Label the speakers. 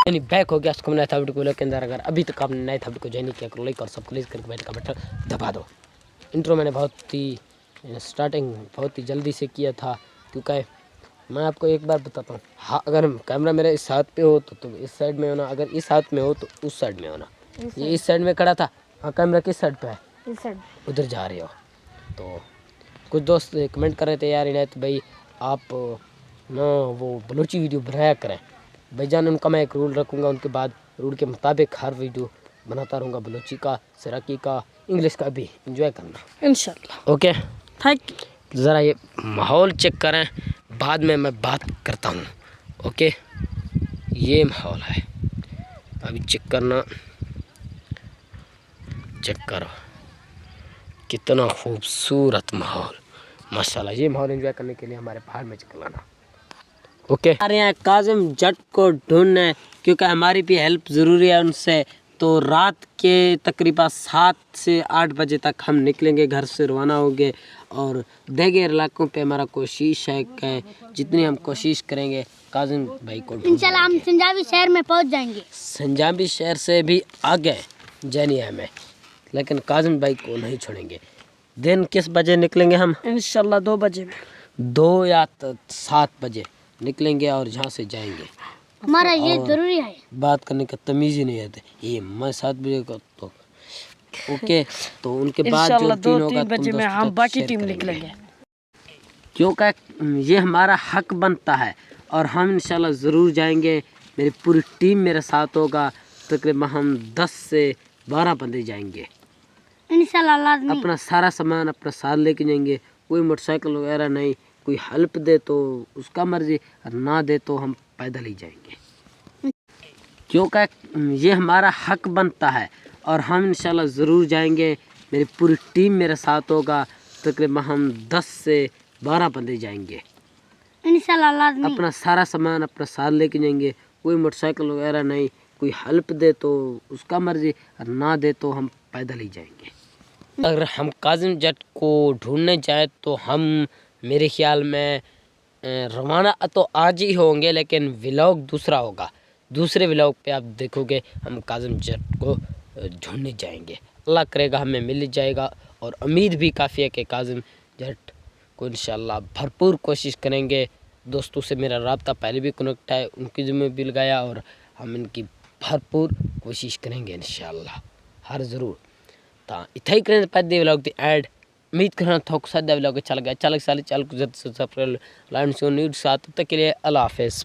Speaker 1: यानी बैक हो गया उसको नया था वीडियो के अंदर। अगर अभी तक आपने नया था वीडियो को ज्वाइन नहीं किया करो, लाइक और सब्सक्राइब करके बेल का बटन दबा दो। इंट्रो मैंने बहुत ही स्टार्टिंग बहुत ही जल्दी से किया था, क्योंकि मैं आपको एक बार बताता हूँ। हाँ, अगर कैमरा मेरे इस हाथ पे हो तो तुम इस साइड में होना, अगर इस हाथ में हो तो उस साइड में होना। ये इस साइड में खड़ा था, हाँ कैमरा किस साइड पे है? इस साइड, उधर जा रहे हो। तो कुछ दोस्त कमेंट कर रहे थे यार इनायत भाई आप ना वो बलोची वीडियो बनाया करें। भाईजान उनका मैं एक रूल रखूँगा, उनके बाद रूल के मुताबिक हर वीडियो बनाता रहूँगा, बलोची का, सराकी का, इंग्लिश का भी। एंजॉय करना इंशाल्लाह। Okay, thank you. ज़रा ये माहौल चेक करें, बाद में मैं बात करता हूँ। ओके, ये माहौल है, अभी चेक करना, चेक करो कितना खूबसूरत माहौल माशाल्लाह। ये माहौल एंजॉय करने के लिए हमारे पहाड़ में चक्कर लाना। ओके, अरे यहाँ काजिम जट को ढूंढने, क्योंकि हमारी भी हेल्प ज़रूरी है उनसे। तो रात के तकरीबन 7 से 8 बजे तक हम निकलेंगे, घर से रवाना होंगे और देगे इलाकों पे हमारा कोशिश है कि जितनी हम कोशिश करेंगे काजिम भाई को इंशाल्लाह हम संजाबी शहर में पहुंच जाएंगे। संजाबी शहर से भी आगे जैनिया में, लेकिन काजिम भाई को नहीं छोड़ेंगे। दिन किस बजे निकलेंगे हम? इंशाल्लाह 2 बजे, 2 या 7 बजे निकलेंगे और यहाँ से जाएंगे। हमारा ये जरूरी है, बात करने का तमीज़ ही नहीं आती। ये मैं 7 बजे को तो ओके, तो उनके बाद जो 2-3 बजे में हम बाकी टीम निकलेंगे, क्योंकि ये हमारा हक बनता है और हम इंशाल्लाह ज़रूर जाएंगे। मेरी पूरी टीम मेरे साथ होगा, तकरीबन हम 10 से 12 बंदे जाएंगे इंशाल्लाह। अपना सारा सामान अपना साथ लेके जाएंगे, कोई मोटरसाइकिल वगैरह नहीं। कोई हेल्प दे तो उसका मर्जी, और ना दे तो हम पैदल ही जाएंगे, क्योंकि ये हमारा हक बनता है और हम इंशाल्लाह ज़रूर जाएंगे। मेरी पूरी टीम मेरे साथ होगा, तकरीबन हम 10 से 12 बंदे जाएंगे इंशाल्लाह। अपना सारा सामान अपना साथ लेके जाएंगे, कोई मोटरसाइकिल वगैरह नहीं। कोई हेल्प दे तो उसका मर्जी, और ना दे तो हम पैदल ही जाएंगे। अगर हम काजिम जट को ढूंढने जाए तो हम मेरे ख्याल में रवाना तो आज ही होंगे, लेकिन व्लॉग दूसरा होगा। दूसरे व्लॉग पे आप देखोगे हम काजिम जट को ढूंढने जाएंगे। अल्लाह करेगा हमें मिल जाएगा, और उम्मीद भी काफ़ी है कि काजिम जट को इंशाल्लाह भरपूर कोशिश करेंगे। दोस्तों से मेरा राब्ता पहले भी कनेक्ट है, उनकी ज़िम्मे भी लगाया और हम इनकी भरपूर कोशिश करेंगे इंशाल्लाह, हर ज़रूर। तो इतना ही करें पैदे व्लॉग दी एड। उम्मीद करना थोक सादा व्लॉग अच्छा लगा, चल को जल्द से सब्सक्राइब लाइन से न्यूज़ साथ, तब तक के लिए अल्लाह हाफ़िज़।